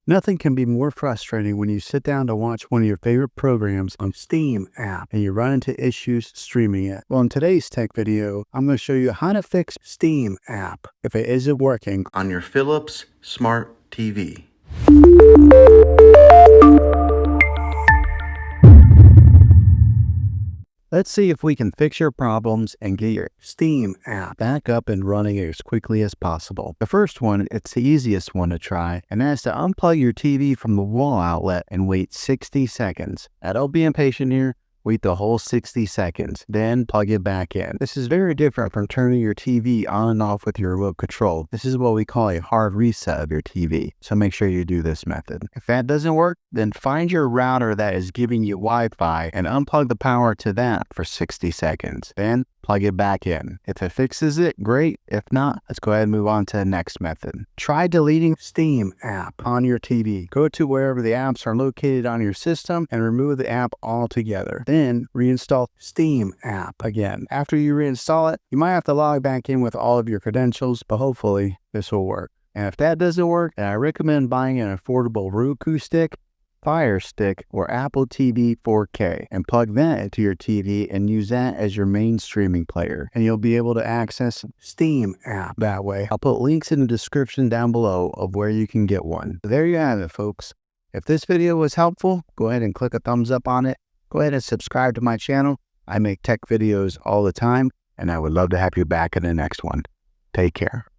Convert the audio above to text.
Nothing can be more frustrating when you sit down to watch one of your favorite programs on Steam app and you run into issues streaming it. Well, in today's tech video, I'm going to show you how to fix Steam app if it isn't working on your Philips Smart TV. Let's see if we can fix your problems and get your Steam app back up and running as quickly as possible. The first one, it's the easiest one to try, and that's to unplug your TV from the wall outlet and wait 60 seconds. Now, don't be impatient here. Wait the whole 60 seconds, then plug it back in. This is very different from turning your TV on and off with your remote control. This is what we call a hard reset of your TV, so make sure you do this method. If that doesn't work, then find your router that is giving you Wi-Fi and unplug the power to that for 60 seconds. Then plug it back in. If it fixes it, great. If not, let's go ahead and move on to the next method. Try deleting Steam app on your TV. Go to wherever the apps are located on your system and remove the app altogether. Then reinstall Steam app again. After you reinstall it, you might have to log back in with all of your credentials, but hopefully this will work. And if that doesn't work, then I recommend buying an affordable Roku stick, Fire Stick, or Apple TV 4K and plug that into your TV and use that as your main streaming player, and you'll be able to access Steam app that way. I'll put links in the description down below of where you can get one. There you have it, folks. If this video was helpful, go ahead and click a thumbs up on it. Go ahead and subscribe to my channel. I make tech videos all the time, and I would love to have you back in the next one. Take care.